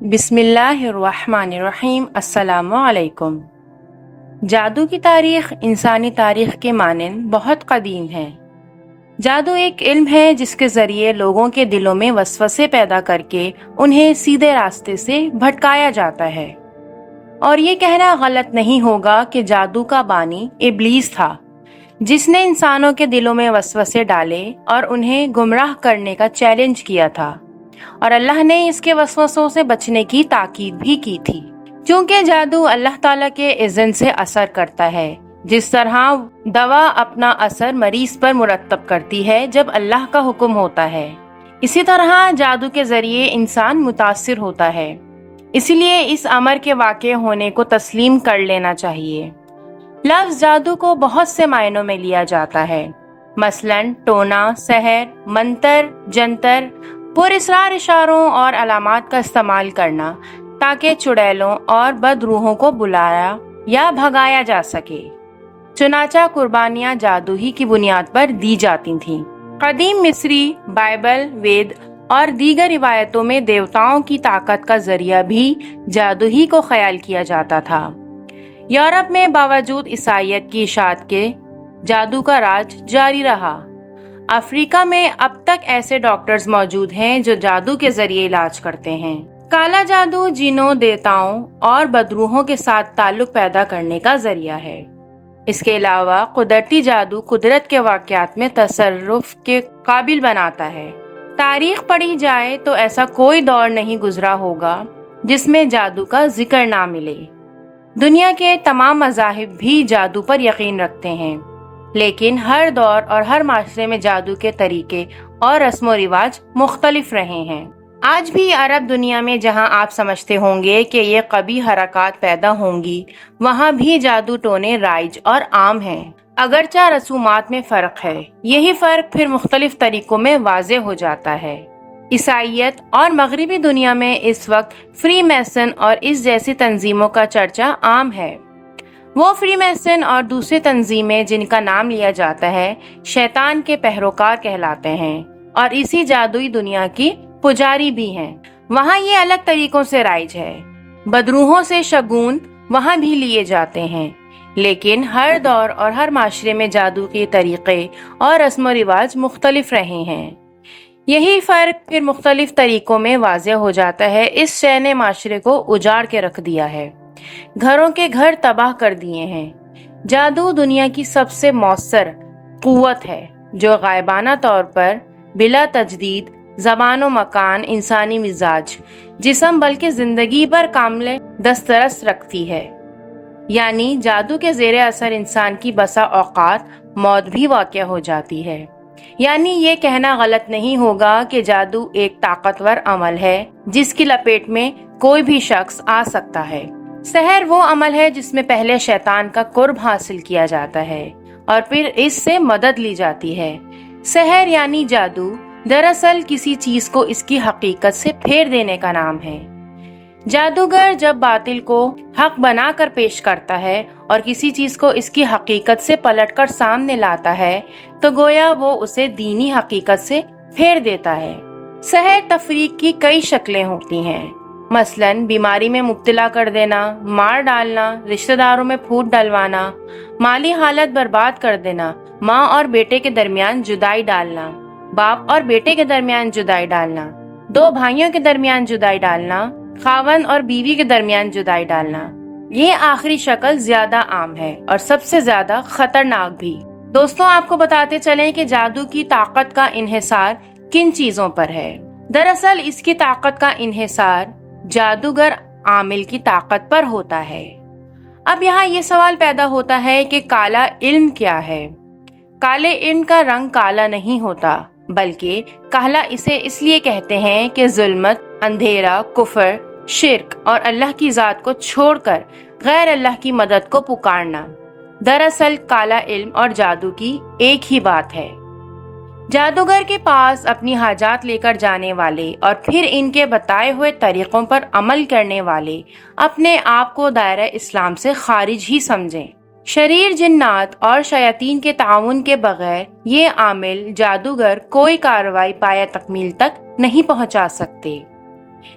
بسم اللہ الرحمن الرحیم۔ السلام علیکم۔ جادو کی تاریخ انسانی تاریخ کے مانند بہت قدیم ہے۔ جادو ایک علم ہے جس کے ذریعے لوگوں کے دلوں میں وسوسے پیدا کر کے انہیں سیدھے راستے سے بھٹکایا جاتا ہے، اور یہ کہنا غلط نہیں ہوگا کہ جادو کا بانی ابلیس تھا، جس نے انسانوں کے دلوں میں وسوسے ڈالے اور انہیں گمراہ کرنے کا چیلنج کیا تھا، اور اللہ نے اس کے وسوسوں سے بچنے کی تاکید بھی کی تھی۔ چونکہ جادو اللہ تعالیٰ کے اذن سے اثر کرتا ہے، جس طرح دوا اپنا اثر مریض پر مرتب کرتی ہے جب اللہ کا حکم ہوتا ہے، اسی طرح جادو کے ذریعے انسان متاثر ہوتا ہے۔ اسی لیے اس امر کے واقع ہونے کو تسلیم کر لینا چاہیے۔ لفظ جادو کو بہت سے معنوں میں لیا جاتا ہے، مثلاً ٹونا، سحر، منتر، جنتر، پر اسرار اشاروں اور علامات کا استعمال کرنا تاکہ چڑیلوں اور بد روحوں کو بلایا یا بھگایا جا سکے۔ چنانچہ قربانیاں جادو ہی کی بنیاد پر دی جاتی تھیں۔ قدیم مصری، بائبل، وید اور دیگر روایتوں میں دیوتاؤں کی طاقت کا ذریعہ بھی جادو ہی کو خیال کیا جاتا تھا۔ یورپ میں باوجود عیسائیت کی اشاعت کے جادو کا راج جاری رہا۔ افریقہ میں اب تک ایسے ڈاکٹرز موجود ہیں جو جادو کے ذریعے علاج کرتے ہیں۔ کالا جادو جنوں، دیوتاؤں اور بدروحوں کے ساتھ تعلق پیدا کرنے کا ذریعہ ہے۔ اس کے علاوہ قدرتی جادو قدرت کے واقعات میں تصرف کے قابل بناتا ہے۔ تاریخ پڑھی جائے تو ایسا کوئی دور نہیں گزرا ہوگا جس میں جادو کا ذکر نہ ملے۔ دنیا کے تمام مذاہب بھی جادو پر یقین رکھتے ہیں، لیکن ہر دور اور ہر معاشرے میں جادو کے طریقے اور رسم و رواج مختلف رہے ہیں۔ آج بھی عرب دنیا میں جہاں آپ سمجھتے ہوں گے کہ یہ قبیح حرکات پیدا ہوں گی، وہاں بھی جادو ٹونے رائج اور عام ہیں، اگرچہ رسومات میں فرق ہے۔ یہی فرق پھر مختلف طریقوں میں واضح ہو جاتا ہے۔ عیسائیت اور مغربی دنیا میں اس وقت فری میسن اور اس جیسی تنظیموں کا چرچا عام ہے۔ وہ فری میسن اور دوسری تنظیمیں جن کا نام لیا جاتا ہے شیطان کے پیروکار کہلاتے ہیں، اور اسی جادوئی دنیا کی پجاری بھی ہیں۔ وہاں یہ الگ طریقوں سے رائج ہے۔ بدروحوں سے شگون وہاں بھی لیے جاتے ہیں، لیکن ہر دور اور ہر معاشرے میں جادو کے طریقے اور رسم و رواج مختلف رہے ہیں۔ یہی فرق پھر مختلف طریقوں میں واضح ہو جاتا ہے۔ اس شے نے معاشرے کو اجاڑ کے رکھ دیا ہے، گھروں کے گھر تباہ کر دیے ہیں۔ جادو دنیا کی سب سے مؤثر قوت ہے جو غائبانہ طور پر بلا تجدید زبان و مکان، انسانی مزاج، جسم بلکہ زندگی پر کامل دسترس رکھتی ہے۔ یعنی جادو کے زیر اثر انسان کی بسا اوقات موت بھی واقع ہو جاتی ہے۔ یعنی یہ کہنا غلط نہیں ہوگا کہ جادو ایک طاقتور عمل ہے جس کی لپیٹ میں کوئی بھی شخص آ سکتا ہے۔ سحر وہ عمل ہے جس میں پہلے شیطان کا قرب حاصل کیا جاتا ہے اور پھر اس سے مدد لی جاتی ہے۔ سحر یعنی جادو دراصل کسی چیز کو اس کی حقیقت سے پھیر دینے کا نام ہے۔ جادوگر جب باطل کو حق بنا کر پیش کرتا ہے اور کسی چیز کو اس کی حقیقت سے پلٹ کر سامنے لاتا ہے تو گویا وہ اسے دینی حقیقت سے پھیر دیتا ہے۔ سحر تفریق کی کئی شکلیں ہوتی ہیں، مثلاً بیماری میں مبتلا کر دینا، مار ڈالنا، رشتہ داروں میں پھوٹ ڈلوانا، مالی حالت برباد کر دینا، ماں اور بیٹے کے درمیان جدائی ڈالنا، باپ اور بیٹے کے درمیان جدائی ڈالنا، دو بھائیوں کے درمیان جدائی ڈالنا، خاوند اور بیوی کے درمیان جدائی ڈالنا۔ یہ آخری شکل زیادہ عام ہے اور سب سے زیادہ خطرناک بھی۔ دوستوں، آپ کو بتاتے چلیں کہ جادو کی طاقت کا انحصار کن چیزوں پر ہے۔ دراصل اس کی طاقت کا انحصار جادوگر عامل کی طاقت پر ہوتا ہے۔ اب یہاں یہ سوال پیدا ہوتا ہے کہ کالا علم کیا ہے؟ کالے علم کا رنگ کالا نہیں ہوتا، بلکہ کالا اسے اس لیے کہتے ہیں کہ ظلمت، اندھیرا، کفر، شرک اور اللہ کی ذات کو چھوڑ کر غیر اللہ کی مدد کو پکارنا۔ دراصل کالا علم اور جادو کی ایک ہی بات ہے۔ جادوگر کے پاس اپنی حاجات لے کر جانے والے اور پھر ان کے بتائے ہوئے طریقوں پر عمل کرنے والے اپنے آپ کو دائرہ اسلام سے خارج ہی سمجھیں۔ شریر جنات اور شیاطین کے تعاون کے بغیر یہ عامل جادوگر کوئی کارروائی پایہ تکمیل تک نہیں پہنچا سکتے۔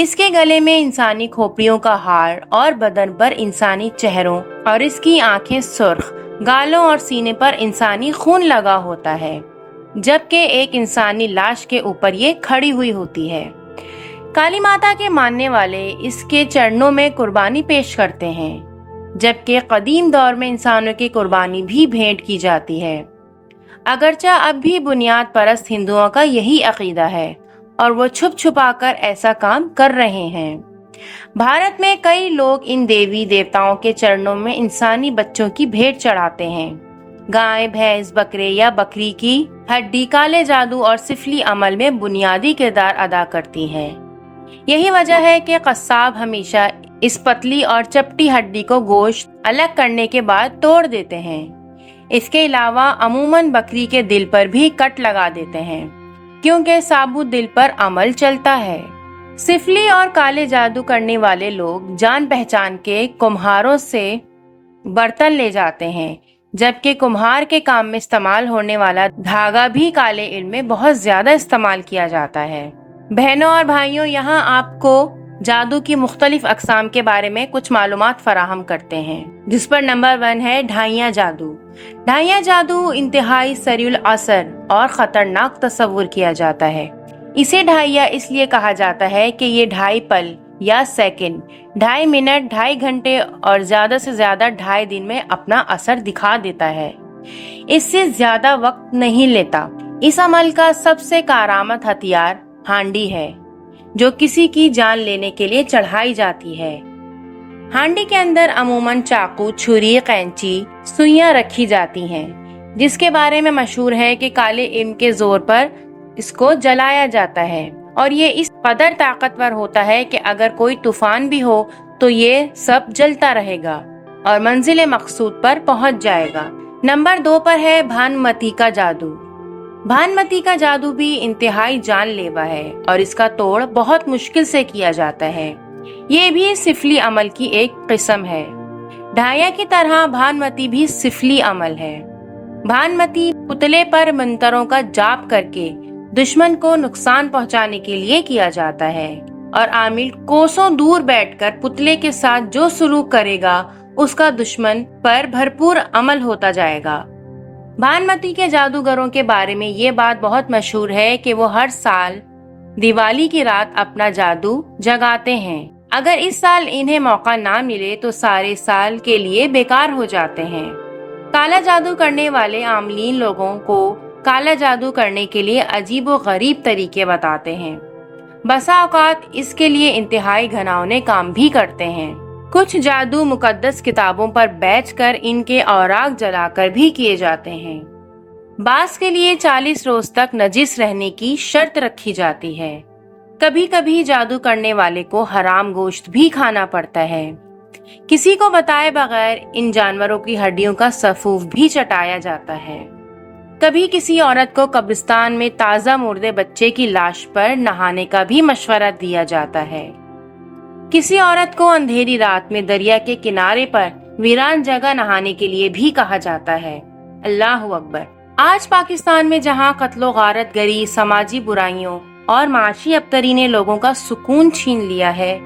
اس کے گلے میں انسانی کھوپڑیوں کا ہار اور بدن پر انسانی چہروں اور اس کی آنکھیں سرخ، گالوں اور سینے پر انسانی خون لگا ہوتا ہے، جبکہ ایک انسانی لاش کے اوپر یہ کھڑی ہوئی ہوتی ہے۔ کالی ماتا کے ماننے والے اس کے چرنوں میں قربانی پیش کرتے ہیں، جبکہ قدیم دور میں انسانوں کی قربانی بھی بھینٹ کی جاتی ہے۔ اگرچہ اب بھی بنیاد پرست ہندوؤں کا یہی عقیدہ ہے اور وہ چھپ چھپا کر ایسا کام کر رہے ہیں۔ بھارت میں کئی لوگ ان دیوی دیوتاؤں کے چرنوں میں انسانی بچوں کی بھیٹ چڑھاتے ہیں۔ گائے، بھینس، بکرے یا بکری کی ہڈی کالے جادو اور سفلی عمل میں بنیادی کردار ادا کرتی ہے۔ یہی وجہ ہے کہ قصاب ہمیشہ اس پتلی اور چپٹی ہڈی کو گوشت الگ کرنے کے بعد توڑ دیتے ہیں۔ اس کے علاوہ عموماً بکری کے دل پر بھی کٹ لگا دیتے ہیں، کیونکہ ثابت دل پر عمل چلتا ہے۔ سفلی اور کالے جادو کرنے والے لوگ جان پہچان کے کمہاروں سے برتن لے جاتے ہیں، جبکہ کمہار کے کام میں استعمال ہونے والا دھاگا بھی کالے علم میں بہت زیادہ استعمال کیا جاتا ہے۔ بہنوں اور بھائیوں، یہاں آپ کو جادو کی مختلف اقسام کے بارے میں کچھ معلومات فراہم کرتے ہیں، جس پر نمبر 1 ہے ڈھائیاں جادو۔ ڈھائیاں جادو انتہائی سریع الاثر اور خطرناک تصور کیا جاتا ہے۔ اسے ڈھائیاں اس لیے کہا جاتا ہے کہ یہ 2.5 پل یا سیکنڈ، 2.5 منٹ، 2.5 گھنٹے اور زیادہ سے زیادہ 2.5 دن میں اپنا اثر دکھا دیتا ہے۔ اس سے زیادہ وقت نہیں لیتا۔ اس عمل کا سب سے کارآمد ہتھیار ہانڈی ہے، جو کسی کی جان لینے کے لیے چڑھائی جاتی ہے۔ ہانڈی کے اندر عموماً چاقو، چھری، قینچی، سوئیاں رکھی جاتی ہیں، جس کے بارے میں مشہور ہے کہ کالے علم کے زور پر اس کو جلایا جاتا ہے، اور یہ اس قدر طاقتور ہوتا ہے کہ اگر کوئی طوفان بھی ہو تو یہ سب جلتا رہے گا اور منزل مقصود پر پہنچ جائے گا۔ نمبر 2 پر ہے بھانمتی کا جادو۔ بھانمتی کا جادو بھی انتہائی جان لیوا ہے اور اس کا توڑ بہت مشکل سے کیا جاتا ہے۔ یہ بھی سفلی عمل کی ایک قسم ہے۔ ڈھائیاں کی طرح بھانمتی بھی سفلی عمل ہے۔ بھانمتی پتلے پر منتروں کا جاپ کر کے دشمن کو نقصان پہنچانے کے لیے کیا جاتا ہے، اور عامل کوسوں دور بیٹھ کر پتلے کے ساتھ جو سلوک کرے گا اس کا دشمن پر بھرپور عمل ہوتا جائے گا۔ بھانمتی کے جادوگروں کے بارے میں یہ بات بہت مشہور ہے کہ وہ ہر سال دیوالی کی رات اپنا جادو جگاتے ہیں۔ اگر اس سال انہیں موقع نہ ملے تو سارے سال کے لیے بیکار ہو جاتے ہیں۔ کالا جادو کرنے والے عاملین لوگوں کو کالا جادو کرنے کے لیے عجیب و غریب طریقے بتاتے ہیں۔ بسا اوقات اس کے لیے انتہائی گھناؤنے کام بھی کرتے ہیں۔ کچھ جادو مقدس کتابوں پر بیٹھ کر ان کے اوراق جلا کر بھی کیے جاتے ہیں۔ بعض کے لیے 40 روز تک نجس رہنے کی شرط رکھی جاتی ہے۔ کبھی کبھی جادو کرنے والے کو حرام گوشت بھی کھانا پڑتا ہے۔ کسی کو بتائے بغیر ان جانوروں کی ہڈیوں کا سفوف بھی چٹایا جاتا ہے۔ کبھی کسی عورت کو قبرستان میں تازہ مردے بچے کی لاش پر نہانے کا بھی مشورہ دیا جاتا ہے۔ کسی عورت کو اندھیری رات میں دریا کے کنارے پر ویران جگہ نہانے کے لیے بھی کہا جاتا ہے۔ اللہ اکبر۔ آج پاکستان میں جہاں قتل و غارت گری، سماجی برائیوں اور معاشی ابتری نے لوگوں کا سکون چھین لیا ہے،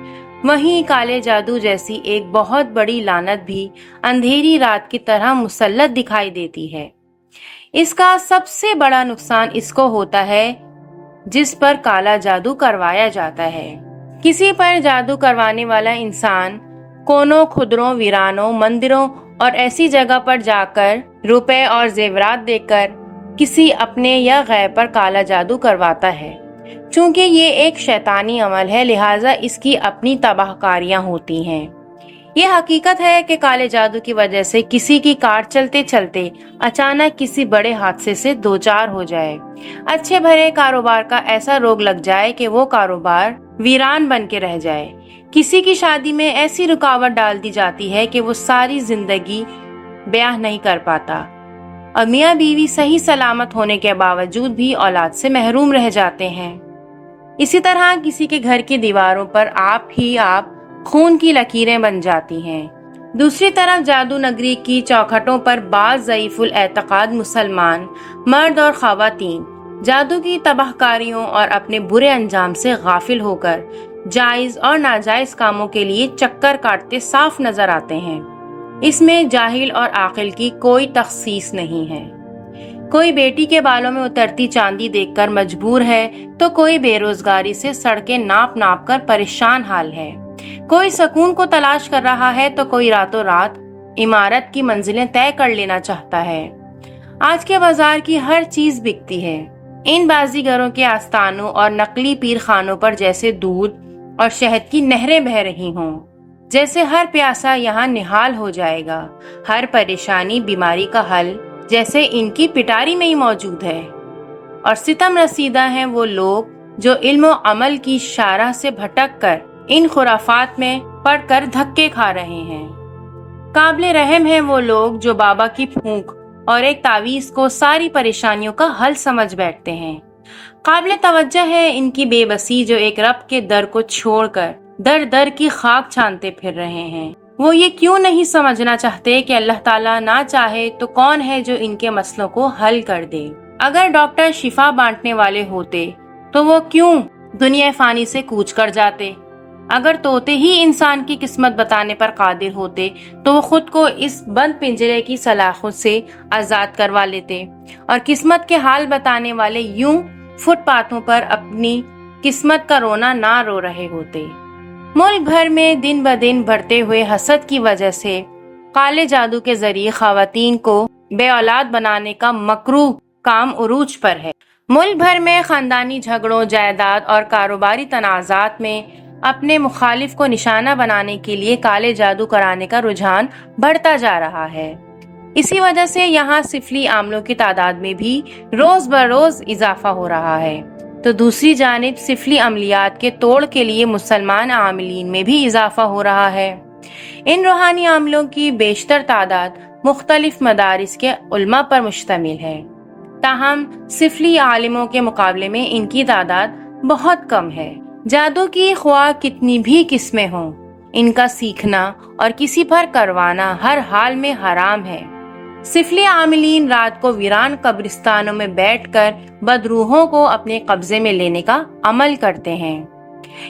وہیں کالے جادو جیسی ایک بہت بڑی لعنت بھی اندھیری رات کی طرح مسلط دکھائی دیتی ہے۔ اس کا سب سے بڑا نقصان اس کو ہوتا ہے جس پر کالا جادو کروایا جاتا ہے۔ کسی پر جادو کروانے والا انسان کونوں، کھدروں، ویرانوں، مندروں اور ایسی جگہ پر جا کر روپے اور زیورات دے کر کسی اپنے یا غیر پر کالا جادو کرواتا ہے۔ چونکہ یہ ایک شیطانی عمل ہے، لہٰذا اس کی اپنی تباہ کاریاں ہوتی ہیں۔ یہ حقیقت ہے کہ کالے جادو کی وجہ سے کسی کی کار چلتے چلتے اچانک کسی بڑے حادثے سے دوچار ہو جائے، اچھے بھرے کاروبار کا ایسا روگ لگ جائے کہ وہ کاروبار ویران بن کے رہ جائے، کسی کی شادی میں ایسی رکاوٹ ڈال دی جاتی ہے کہ وہ ساری زندگی بیاہ نہیں کر پاتا، اور میاں بیوی صحیح سلامت ہونے کے باوجود بھی اولاد سے محروم رہ جاتے ہیں۔ اسی طرح کسی کے گھر کی دیواروں پر آپ خون کی لکیریں بن جاتی ہیں۔ دوسری طرف جادو نگری کی چوکھٹوں پر بعض ضعیف الاعتقاد مسلمان مرد اور خواتین جادو کی تباہ کاریوں اور اپنے برے انجام سے غافل ہو کر جائز اور ناجائز کاموں کے لیے چکر کاٹتے صاف نظر آتے ہیں۔ اس میں جاہل اور عاقل کی کوئی تخصیص نہیں ہے۔ کوئی بیٹی کے بالوں میں اترتی چاندی دیکھ کر مجبور ہے تو کوئی بے روزگاری سے سڑکیں ناپ ناپ کر پریشان حال ہے۔ کوئی سکون کو تلاش کر رہا ہے تو کوئی راتوں رات عمارت کی منزلیں طے کر لینا چاہتا ہے۔ آج کے بازار کی ہر چیز بکتی ہے۔ ان بازیگروں کے آستانوں اور نقلی پیر خانوں پر جیسے دودھ اور شہد کی نہریں بہہ رہی ہوں، جیسے ہر پیاسا یہاں نہال ہو جائے گا، ہر پریشانی بیماری کا حل جیسے ان کی پٹاری میں ہی موجود ہے۔ اور ستم رسیدہ ہیں وہ لوگ جو علم و عمل کی شارح سے بھٹک کر ان خرافات میں پڑ کر دھکے کھا رہے ہیں۔ قابل رحم ہیں وہ لوگ جو بابا کی پھونک اور ایک تعویذ کو ساری پریشانیوں کا حل سمجھ بیٹھتے ہیں۔ قابل توجہ ہے ان کی بے بسی جو ایک رب کے در کو چھوڑ کر در در کی خاک چھانتے پھر رہے ہیں۔ وہ یہ کیوں نہیں سمجھنا چاہتے کہ اللہ تعالیٰ نہ چاہے تو کون ہے جو ان کے مسئلوں کو حل کر دے؟ اگر ڈاکٹر شفا بانٹنے والے ہوتے تو وہ کیوں دنیا فانی سے کوچ کر جاتے؟ اگر طوطے ہی انسان کی قسمت بتانے پر قادر ہوتے تو وہ خود کو اس بند پنجرے کی سلاخوں سے آزاد کروا لیتے اور قسمت کے حال بتانے والے یوں فٹ پاتھوں پر اپنی قسمت کا رونا نہ رو رہے ہوتے۔ ملک بھر میں دن بدن بڑھتے ہوئے حسد کی وجہ سے کالے جادو کے ذریعے خواتین کو بے اولاد بنانے کا مکروہ کام عروج پر ہے۔ ملک بھر میں خاندانی جھگڑوں، جائیداد اور کاروباری تنازعات میں اپنے مخالف کو نشانہ بنانے کے لیے کالے جادو کرانے کا رجحان بڑھتا جا رہا ہے۔ اسی وجہ سے یہاں سفلی عاملوں کی تعداد میں بھی روز بروز اضافہ ہو رہا ہے، تو دوسری جانب سفلی عملیات کے توڑ کے لیے مسلمان عاملین میں بھی اضافہ ہو رہا ہے۔ ان روحانی عاملوں کی بیشتر تعداد مختلف مدارس کے علماء پر مشتمل ہے، تاہم سفلی عالموں کے مقابلے میں ان کی تعداد بہت کم ہے۔ جادو کی خواہ کتنی بھی قسمیں ہوں، ان کا سیکھنا اور کسی پر کروانا ہر حال میں حرام ہے۔ سفلی عاملین رات کو ویران قبرستانوں میں بیٹھ کر بدروحوں کو اپنے قبضے میں لینے کا عمل کرتے ہیں۔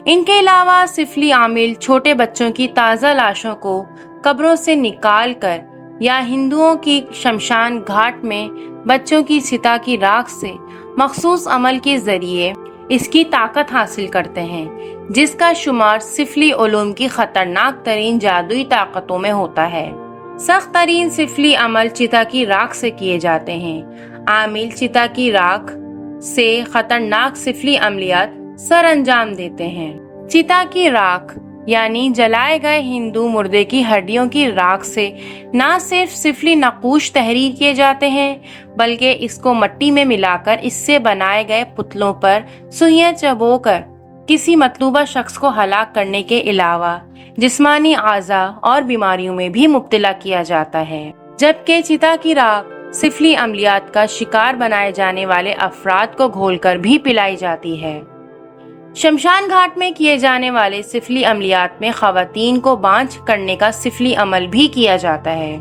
ان کے علاوہ سفلی عامل چھوٹے بچوں کی تازہ لاشوں کو قبروں سے نکال کر یا ہندوؤں کی شمشان گھاٹ میں بچوں کی چتا کی راکھ سے مخصوص عمل کے ذریعے اس کی طاقت حاصل کرتے ہیں، جس کا شمار سفلی علوم کی خطرناک ترین جادوئی طاقتوں میں ہوتا ہے۔ سخت ترین سفلی عمل چتا کی راکھ سے کیے جاتے ہیں۔ عامل چتا کی راکھ سے خطرناک سفلی عملیات سر انجام دیتے ہیں۔ چتا کی راکھ یعنی جلائے گئے ہندو مردے کی ہڈیوں کی راکھ سے نہ صرف سفلی نقوش تحریر کیے جاتے ہیں بلکہ اس کو مٹی میں ملا کر اس سے بنائے گئے پتلوں پر سوئیاں چبو کر کسی مطلوبہ شخص کو ہلاک کرنے کے علاوہ جسمانی اعضاء اور بیماریوں میں بھی مبتلا کیا جاتا ہے، جبکہ چتا کی راکھ سفلی عملیات کا شکار بنائے جانے والے افراد کو گھول کر بھی پلائی جاتی ہے۔ شمشان گھاٹ میں کیے جانے والے سفلی عملیات میں خواتین کو بانجھ کرنے کا سفلی عمل بھی کیا جاتا ہے،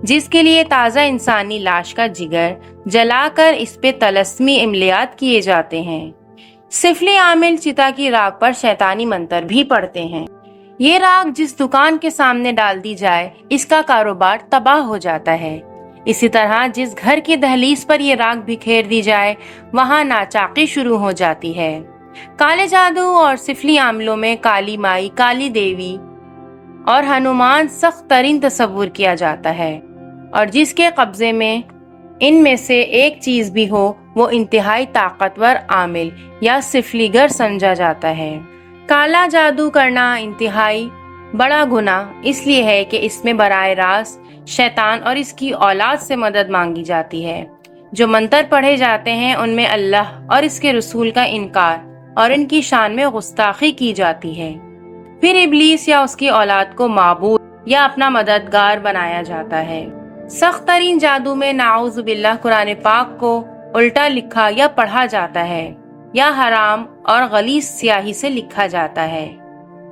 جس کے لیے تازہ انسانی لاش کا جگر جلا کر اس پہ طلسمی عملیات کیے جاتے ہیں۔ سفلی عامل چتا کی راکھ پر شیطانی منتر بھی پڑھتے ہیں۔ یہ راکھ جس دکان کے سامنے ڈال دی جائے اس کا کاروبار تباہ ہو جاتا ہے۔ اسی طرح جس گھر کی دہلیز پر یہ راکھ بکھیر دی جائے وہاں ناچاقی شروع ہو جاتی ہے۔ کالے جادو اور سفلی عاملوں میں کالی مائی، کالی دیوی اور ہنومان سخت ترین تصور کیا جاتا ہے، اور جس کے قبضے میں ان میں سے ایک چیز بھی ہو وہ انتہائی طاقتور عامل یا سفلی گر سمجھا جاتا ہے۔ کالا جادو کرنا انتہائی بڑا گناہ اس لیے ہے کہ اس میں براہ راست شیطان اور اس کی اولاد سے مدد مانگی جاتی ہے۔ جو منتر پڑھے جاتے ہیں ان میں اللہ اور اس کے رسول کا انکار اور ان کی شان میں گستاخی کی جاتی ہے۔ پھر ابلیس یا اس کی اولاد کو معبود یا اپنا مددگار بنایا جاتا ہے۔ سخت ترین جادو میں نعوذ باللہ قرآن پاک کو الٹا لکھا یا پڑھا جاتا ہے یا حرام اور غلیظ سیاہی سے لکھا جاتا ہے۔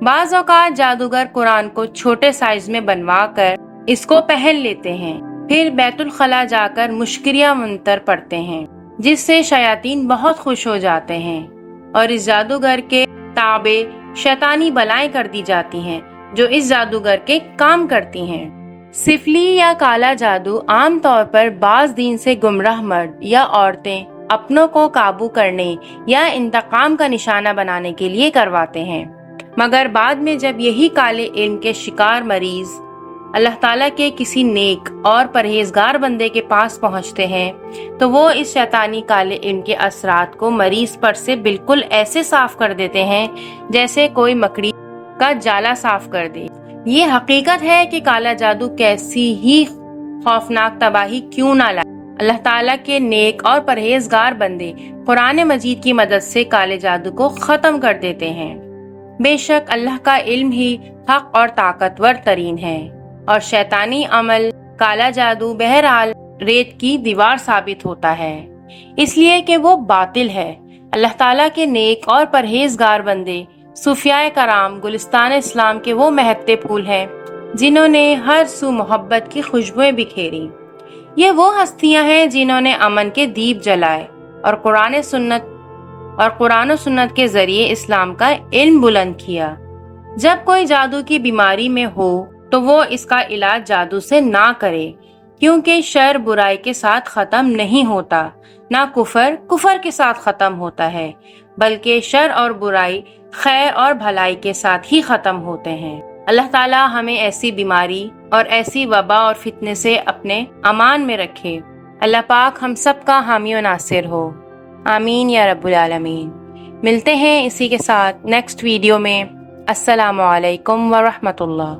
بعض اوقات جادوگر قرآن کو چھوٹے سائز میں بنوا کر اس کو پہن لیتے ہیں، پھر بیت الخلا جا کر مشکریہ منتر پڑھتے ہیں، جس سے شیاطین بہت خوش ہو جاتے ہیں اور اس جادوگر کے تابع شیطانی بلائیں کر دی جاتی ہیں جو اس جادوگر کے کام کرتی ہیں۔ سفلی یا کالا جادو عام طور پر بعض دین سے گمراہ مرد یا عورتیں اپنوں کو قابو کرنے یا انتقام کا نشانہ بنانے کے لیے کرواتے ہیں، مگر بعد میں جب یہی کالے علم کے شکار مریض اللہ تعالیٰ کے کسی نیک اور پرہیزگار بندے کے پاس پہنچتے ہیں تو وہ اس شیطانی کالے علم کے اثرات کو مریض پر سے بالکل ایسے صاف کر دیتے ہیں جیسے کوئی مکڑی کا جالا صاف کر دے۔ یہ حقیقت ہے کہ کالا جادو کیسی ہی خوفناک تباہی کیوں نہ لائے، اللہ تعالیٰ کے نیک اور پرہیزگار بندے قرآن مجید کی مدد سے کالے جادو کو ختم کر دیتے ہیں۔ بے شک اللہ کا علم ہی حق اور طاقتور ترین ہے، اور شیطانی عمل کالا جادو بہرحال ریت کی دیوار ثابت ہوتا ہے، اس لیے کہ وہ باطل ہے۔ اللہ تعالیٰ کے نیک اور پرہیزگار بندے صوفیاء کرام گلستان اسلام کے وہ مہکتے پھول ہیں جنہوں نے ہر سو محبت کی خوشبوئیں بکھیری۔ یہ وہ ہستیاں ہیں جنہوں نے امن کے دیپ جلائے اور قرآن و سنت کے ذریعے اسلام کا علم بلند کیا۔ جب کوئی جادو کی بیماری میں ہو تو وہ اس کا علاج جادو سے نہ کرے، کیونکہ شر برائی کے ساتھ ختم نہیں ہوتا، نہ کفر کے ساتھ ختم ہوتا ہے، بلکہ شر اور برائی خیر اور بھلائی کے ساتھ ہی ختم ہوتے ہیں۔ اللہ تعالیٰ ہمیں ایسی بیماری اور ایسی وبا اور فتنے سے اپنے امان میں رکھے۔ اللہ پاک ہم سب کا حامی و ناصر ہو، آمین یا رب العالمین۔ ملتے ہیں اسی کے ساتھ نیکسٹ ویڈیو میں۔ السلام علیکم ورحمۃ اللہ۔